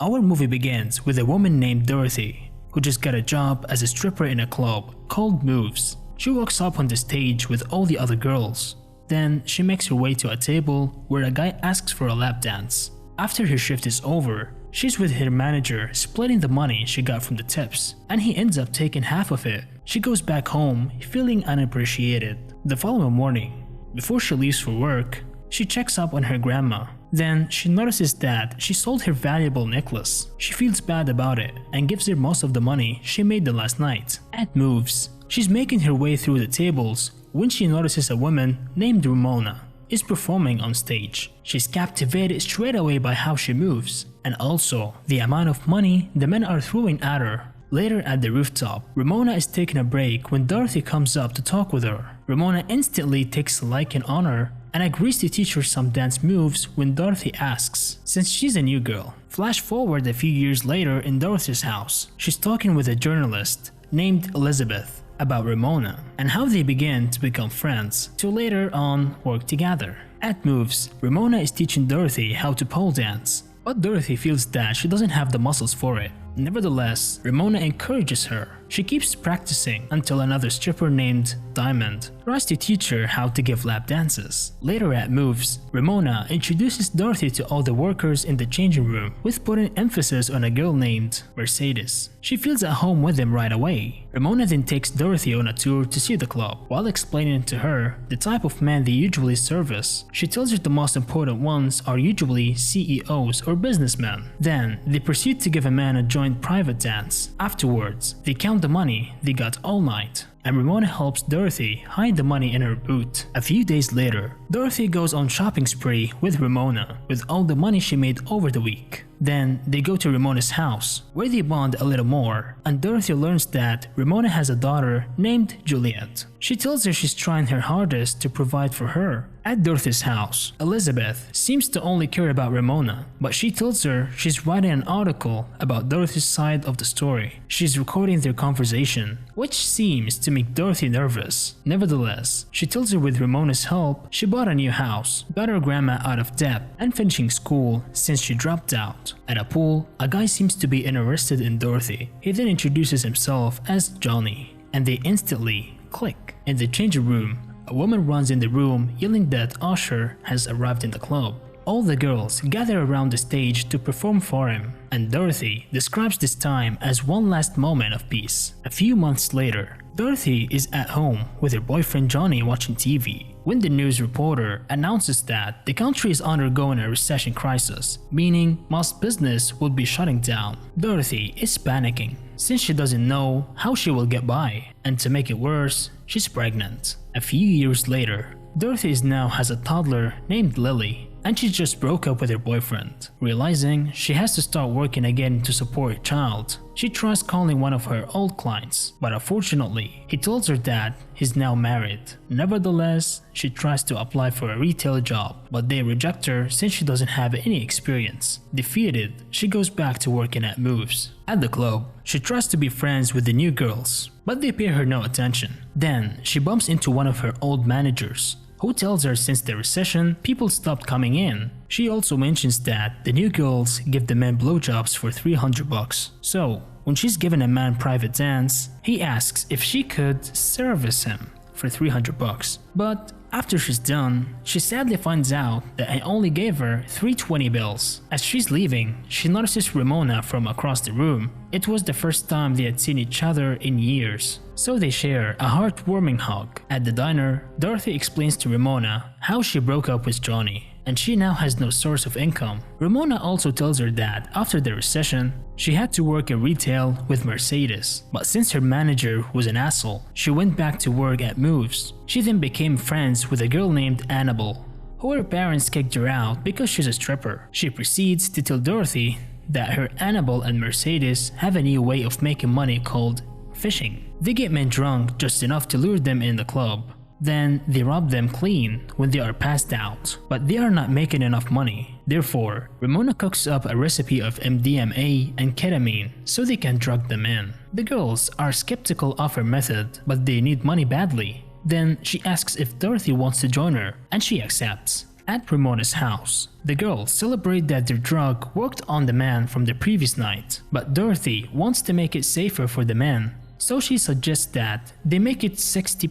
Our movie begins with a woman named Dorothy, who just got a job as a stripper in a club called Moves. She walks up on the stage with all the other girls. Then she makes her way to a table where a guy asks for a lap dance. After her shift is over, she's with her manager splitting the money she got from the tips, and he ends up taking half of it. She goes back home feeling unappreciated. The following morning, before she leaves for work, she checks up on her grandma. Then she notices that she sold her valuable necklace. She feels bad about it and gives her most of the money she made the last night. At Moves, she's making her way through the tables when she notices a woman named Ramona is performing on stage. She's captivated straight away by how she moves and also the amount of money the men are throwing at her. Later at the rooftop, Ramona is taking a break when Dorothy comes up to talk with her. Ramona instantly takes a liking on her and agrees to teach her some dance moves when Dorothy asks, since she's a new girl. Flash forward a few years later in Dorothy's house. She's talking with a journalist named Elizabeth about Ramona and how they begin to become friends to later on work together. At Moves, Ramona is teaching Dorothy how to pole dance, but Dorothy feels that she doesn't have the muscles for it. Nevertheless, Ramona encourages her. She keeps practicing until another stripper named Diamond tries to teach her how to give lap dances. Later at Moves, Ramona introduces Dorothy to all the workers in the changing room, with putting emphasis on a girl named Mercedes. She feels at home with them right away. Ramona then takes Dorothy on a tour to see the club, while explaining to her the type of men they usually service. She tells her the most important ones are usually CEOs or businessmen. Then, they proceed to give a man a joint private dance. Afterwards, they count the money they got all night, and Ramona helps Dorothy hide the money in her boot. A few days later, Dorothy goes on shopping spree with Ramona with all the money she made over the week. Then they go to Ramona's house, where they bond a little more, and Dorothy learns that Ramona has a daughter named Juliet. She tells her she's trying her hardest to provide for her. At Dorothy's house, Elizabeth seems to only care about Ramona, but she tells her she's writing an article about Dorothy's side of the story. She's recording their conversation, which seems to make Dorothy nervous. Nevertheless, she tells her with Ramona's help, she bought a new house, got her grandma out of debt, and finishing school since she dropped out. At a pool, a guy seems to be interested in Dorothy. He then introduces himself as Johnny, and they instantly click. In the changing room, a woman runs in the room yelling that Usher has arrived in the club. All the girls gather around the stage to perform for him, and Dorothy describes this time as one last moment of peace. A few months later, Dorothy is at home with her boyfriend Johnny watching TV when the news reporter announces that the country is undergoing a recession crisis, meaning most business will be shutting down. Dorothy is panicking since she doesn't know how she will get by, and to make it worse, she's pregnant. A few years later, Dorothy now has a toddler named Lily, and she just broke up with her boyfriend. Realizing she has to start working again to support her child, she tries calling one of her old clients, but unfortunately, he tells her that he's now married. Nevertheless, she tries to apply for a retail job, but they reject her since she doesn't have any experience. Defeated, she goes back to working at Moves. At the club, she tries to be friends with the new girls, but they pay her no attention. Then, she bumps into one of her old managers, who tells her since the recession, people stopped coming in. She also mentions that the new girls give the men blowjobs for $300. So, when she's given a man private dance, he asks if she could service him for $300. But after she's done, she sadly finds out that I only gave her $320 bills. As she's leaving, she notices Ramona from across the room. It was the first time they had seen each other in years, so they share a heartwarming hug. At the diner, Dorothy explains to Ramona how she broke up with Johnny, and she now has no source of income. Ramona also tells her that after the recession, she had to work in retail with Mercedes, but since her manager was an asshole, she went back to work at Moves. She then became friends with a girl named Annabelle, who her parents kicked her out because she's a stripper. She proceeds to tell Dorothy that her Annabelle and Mercedes have a new way of making money called fishing. They get men drunk just enough to lure them in the club. Then they rob them clean when they are passed out, but they are not making enough money. Therefore, Ramona cooks up a recipe of MDMA and ketamine so they can drug them in. The girls are skeptical of her method, but they need money badly. Then she asks if Dorothy wants to join her, and she accepts. At Ramona's house, the girls celebrate that their drug worked on the man from the previous night, but Dorothy wants to make it safer for the man, so she suggests that they make it 60%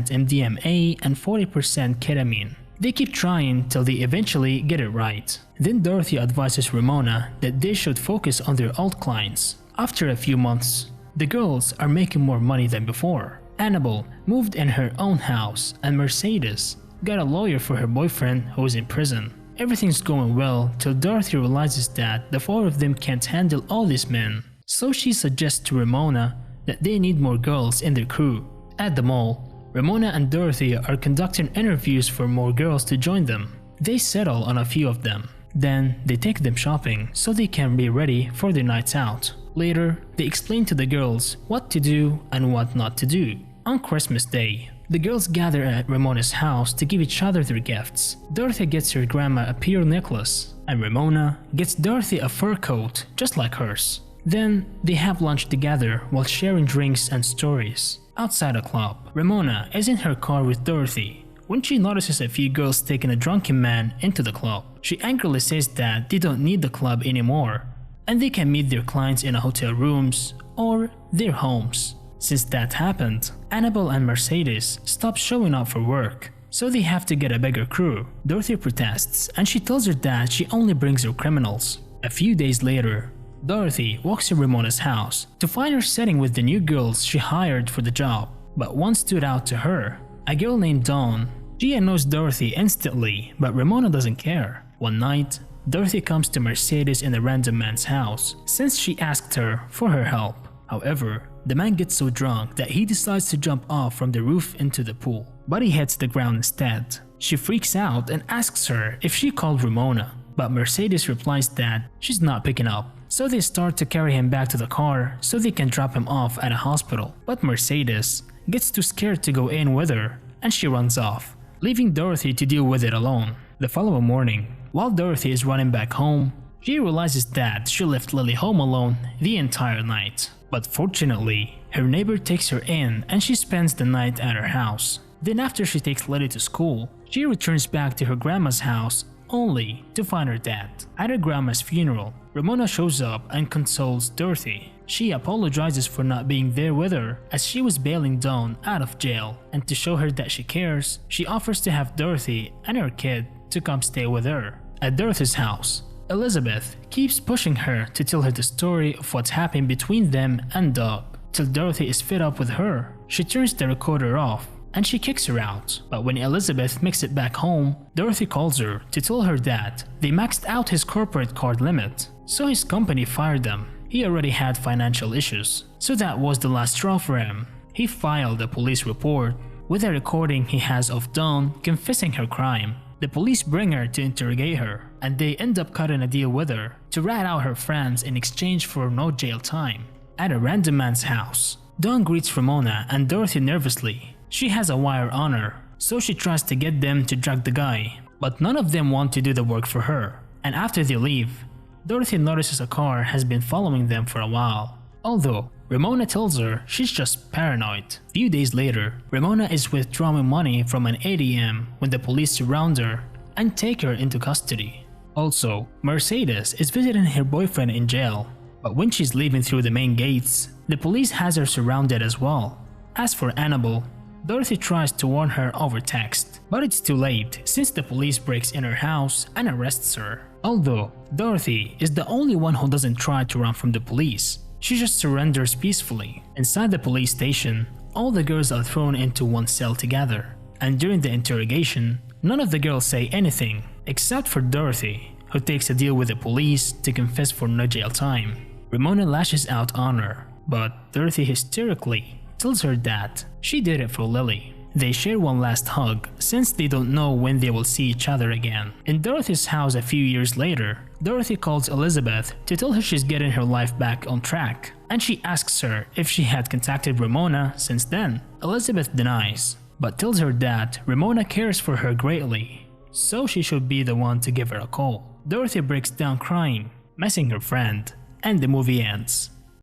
MDMA and 40% ketamine. They keep trying till they eventually get it right. Then Dorothy advises Ramona that they should focus on their old clients. After a few months, the girls are making more money than before. Annabelle moved in her own house, and Mercedes got a lawyer for her boyfriend who is in prison. Everything's going well till Dorothy realizes that the four of them can't handle all these men. So she suggests to Ramona that they need more girls in their crew. At the mall, Ramona and Dorothy are conducting interviews for more girls to join them. They settle on a few of them. Then they take them shopping so they can be ready for their nights out. Later, they explain to the girls what to do and what not to do. On Christmas Day, the girls gather at Ramona's house to give each other their gifts. Dorothy gets her grandma a pearl necklace, and Ramona gets Dorothy a fur coat just like hers. Then they have lunch together while sharing drinks and stories. Outside a club, Ramona is in her car with Dorothy when she notices a few girls taking a drunken man into the club. She angrily says that they don't need the club anymore and they can meet their clients in hotel rooms or their homes. Since that happened, Annabelle and Mercedes stop showing up for work, so they have to get a bigger crew. Dorothy protests and she tells her that she only brings her criminals. A few days later, Dorothy walks to Ramona's house to find her sitting with the new girls she hired for the job, but one stood out to her, a girl named Dawn. She knows Dorothy instantly, but Ramona doesn't care. One night, Dorothy comes to Mercedes in a random man's house since she asked her for her help. However, the man gets so drunk that he decides to jump off from the roof into the pool, but he hits the ground instead. She freaks out and asks her if she called Ramona, but Mercedes replies that she's not picking up. So they start to carry him back to the car so they can drop him off at a hospital. But Mercedes gets too scared to go in with her and she runs off, leaving Dorothy to deal with it alone. The following morning, while Dorothy is running back home, she realizes that she left Lily home alone the entire night. But fortunately, her neighbor takes her in and she spends the night at her house. Then after she takes Lily to school, she returns back to her grandma's house only to find her dad. At her grandma's funeral, Ramona shows up and consoles Dorothy. She apologizes for not being there with her as she was bailing Dawn out of jail, and to show her that she cares, she offers to have Dorothy and her kid to come stay with her. At Dorothy's house, Elizabeth keeps pushing her to tell her the story of what's happened between them and Doug, till Dorothy is fed up with her. She turns the recorder off and she kicks her out. But when Elizabeth makes it back home, Dorothy calls her to tell her that they maxed out his corporate card limit, so his company fired them. He already had financial issues, so that was the last straw for him. He filed a police report with a recording he has of Dawn confessing her crime. The police bring her to interrogate her, and they end up cutting a deal with her to rat out her friends in exchange for no jail time. At a random man's house, Dawn greets Ramona and Dorothy nervously. She has a wire on her, so she tries to get them to drug the guy, but none of them want to do the work for her. And after they leave, Dorothy notices a car has been following them for a while, although Ramona tells her she's just paranoid. A few days later, Ramona is withdrawing money from an ATM when the police surround her and take her into custody. Also, Mercedes is visiting her boyfriend in jail, but when she's leaving through the main gates, the police has her surrounded as well. As for Annabelle, Dorothy tries to warn her over text, but it's too late since the police breaks in her house and arrests her. Although Dorothy is the only one who doesn't try to run from the police, she just surrenders peacefully. Inside the police station, all the girls are thrown into one cell together, and during the interrogation, none of the girls say anything except for Dorothy, who takes a deal with the police to confess for no jail time. Ramona lashes out on her, but Dorothy hysterically tells her that she did it for Lily. They share one last hug since they don't know when they will see each other again. In Dorothy's house a few years later, Dorothy calls Elizabeth to tell her she's getting her life back on track, and she asks her if she had contacted Ramona since then. Elizabeth denies, but tells her that Ramona cares for her greatly, so she should be the one to give her a call. Dorothy breaks down crying, missing her friend, and the movie ends.